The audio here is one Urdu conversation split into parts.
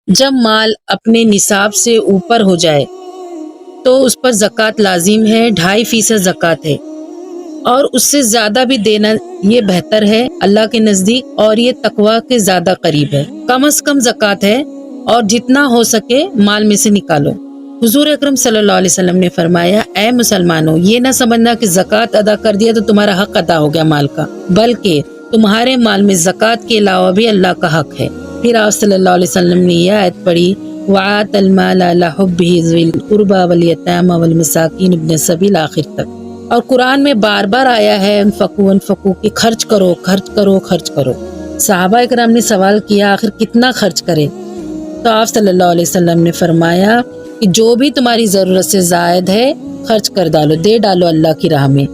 جب مال اپنے نصاب سے اوپر ہو جائے تو اس پر زکوٰۃ لازم ہے، 2.5% زکوٰۃ ہے، اور اس سے زیادہ بھی دینا یہ بہتر ہے اللہ کے نزدیک، اور یہ تقویٰ کے زیادہ قریب ہے۔ کم از کم زکوٰۃ ہے اور جتنا ہو سکے مال میں سے نکالو۔ حضور اکرم صلی اللہ علیہ وسلم نے فرمایا، اے مسلمانوں، یہ نہ سمجھنا کہ زکوٰۃ ادا کر دیا تو تمہارا حق ادا ہو گیا مال کا، بلکہ تمہارے مال میں زکوٰۃ کے علاوہ بھی اللہ کا حق ہے۔ پھر آپ صلی اللہ علیہ وسلم نے یہ آیت پڑھی، وَآتَ الْمَالَ عَلَىٰ حُبِّهِ ذِوِي الْقُرْبَىٰ وَالْيَتَامَىٰ وَالْمَسَاكِينِ وَابْنِ السَّبِيلِ، آخر تک۔ اور قرآن میں بار بار آیا ہے انفقوا کہ خرچ کرو خرچ کرو خرچ کرو۔ صحابہ اکرام نے سوال کیا، آخر کتنا خرچ کرے؟ تو آپ صلی اللہ علیہ وسلم نے فرمایا کہ جو بھی تمہاری ضرورت سے زائد ہے خرچ کر ڈالو، دے ڈالو اللہ کی راہ میں۔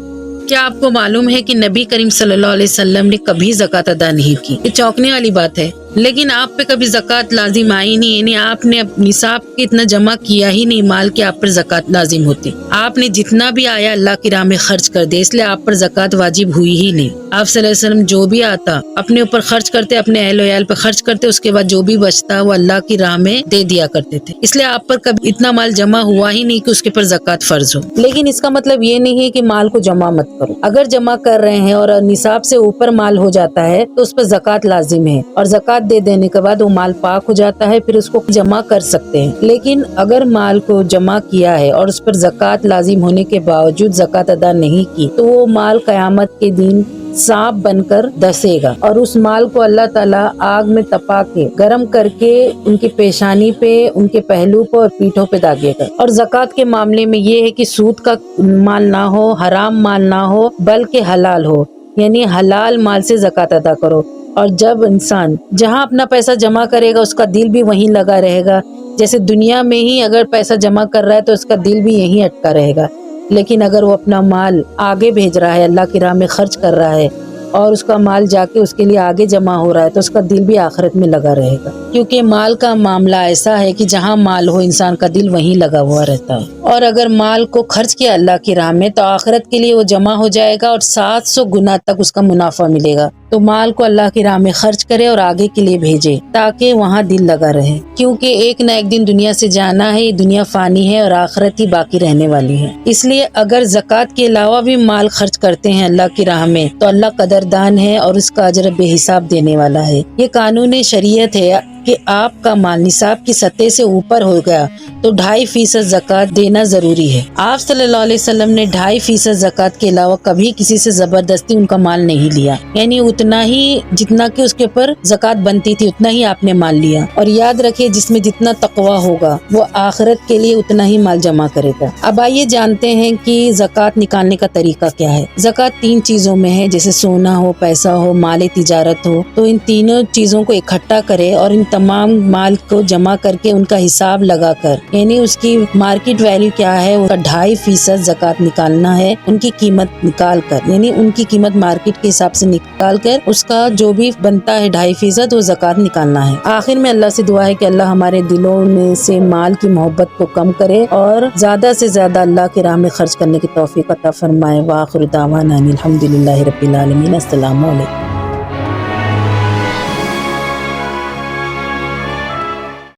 کیا آپ کو معلوم ہے کہ نبی کریم صلی اللہ علیہ وسلم نے کبھی زکوٰۃ ادا نہیں کی؟ یہ چونکنے والی بات ہے، لیکن آپ پہ کبھی زکوٰۃ لازم آئی نہیں، یعنی آپ نے نصاب کے اتنا جمع کیا ہی نہیں مال کہ آپ پر زکوٰۃ لازم ہوتی۔ آپ نے جتنا بھی آیا اللہ کی راہ میں خرچ کر دے، اس لیے آپ پر زکوٰۃ واجب ہوئی ہی نہیں۔ آپ صلی اللہ علیہ وسلم جو بھی آتا اپنے اوپر خرچ کرتے، اپنے اہل و عیال پہ خرچ کرتے، اس کے بعد جو بھی بچتا وہ اللہ کی راہ میں دے دیا کرتے تھے، اس لیے آپ پر کبھی اتنا مال جمع ہوا ہی نہیں کہ اس کے پر زکوٰۃ فرض ہو۔ لیکن اس کا مطلب یہ نہیں ہے کہ مال کو جمع مت کرو۔ اگر جمع کر رہے ہیں اور نصاب سے اوپر مال ہو جاتا ہے تو اس پر زکوٰۃ لازم ہے، اور زکوٰۃ دے دینے کے بعد وہ مال پاک ہو جاتا ہے، پھر اس کو جمع کر سکتے ہیں۔ لیکن اگر مال کو جمع کیا ہے اور اس پر زکوٰۃ لازم ہونے کے باوجود زکوٰۃ ادا نہیں کی تو وہ مال قیامت کے دن سانپ بن کر دسے گا، اور اس مال کو اللہ تعالیٰ آگ میں تپا کے گرم کر کے ان کی پیشانی پہ، ان کے پہلو پہ اور پیٹھوں پہ داغے گا۔ اور زکوٰۃ کے معاملے میں یہ ہے کہ سود کا مال نہ ہو، حرام مال نہ ہو، بلکہ حلال ہو، یعنی حلال مال سے زکوٰۃ ادا کرو۔ اور جب انسان جہاں اپنا پیسہ جمع کرے گا اس کا دل بھی وہیں لگا رہے گا، جیسے دنیا میں ہی اگر پیسہ جمع کر رہا ہے تو اس کا دل بھی یہیں اٹکا رہے گا، لیکن اگر وہ اپنا مال آگے بھیج رہا ہے، اللہ کی راہ میں خرچ کر رہا ہے، اور اس کا مال جا کے اس کے لیے آگے جمع ہو رہا ہے، تو اس کا دل بھی آخرت میں لگا رہے گا، کیونکہ مال کا معاملہ ایسا ہے کہ جہاں مال ہو انسان کا دل وہیں لگا ہوا رہتا ہے۔ اور اگر مال کو خرچ کیا اللہ کی راہ میں تو آخرت کے لیے وہ جمع ہو جائے گا اور 700 گنا تک اس کا منافع ملے گا۔ تو مال کو اللہ کی راہ میں خرچ کرے اور آگے کے لیے بھیجے تاکہ وہاں دل لگا رہے، کیونکہ ایک نہ ایک دن دنیا سے جانا ہے، یہ دنیا فانی ہے اور آخرت ہی باقی رہنے والی ہے۔ اس لیے اگر زکوٰۃ کے علاوہ بھی مال خرچ کرتے ہیں اللہ کی راہ میں تو اللہ قدردان ہے اور اس کا اجر بے حساب دینے والا ہے۔ یہ قانون شریعت ہے کہ آپ کا مال نصاب کی سطح سے اوپر ہو گیا تو 2.5% زکوٰۃ دینا ضروری ہے۔ آپ صلی اللہ علیہ وسلم نے 2.5% زکوٰۃ کے علاوہ کبھی کسی سے زبردستی ان کا مال نہیں لیا، یعنی اتنا ہی جتنا کہ اس کے اوپر زکوٰۃ بنتی تھی اتنا ہی آپ نے مال لیا۔ اور یاد رکھے جس میں جتنا تقویٰ ہوگا وہ آخرت کے لیے اتنا ہی مال جمع کرے گا۔ اب آئیے جانتے ہیں کہ زکوٰۃ نکالنے کا طریقہ کیا ہے۔ زکوٰۃ 3 چیزوں میں ہے، جیسے سونا ہو، پیسہ ہو، مال تجارت ہو، تو ان تینوں چیزوں کو اکٹھا کرے اور ان تمام مال کو جمع کر کے ان کا حساب لگا کر، یعنی اس کی مارکیٹ ویلیو کیا ہے اس کا 2.5% زکوٰۃ نکالنا ہے، ان کی قیمت نکال کر، یعنی ان کی قیمت مارکیٹ کے حساب سے نکال کر اس کا جو بھی بنتا ہے 2.5% وہ زکوٰۃ نکالنا ہے۔ آخر میں اللہ سے دعا ہے کہ اللہ ہمارے دلوں میں سے مال کی محبت کو کم کرے اور زیادہ سے زیادہ اللہ کی راہ میں خرچ کرنے کی توفیق عطا فرمائے۔ وآخر دعوانا ان الحمد للہ رب العالمین۔ السلام علیکم۔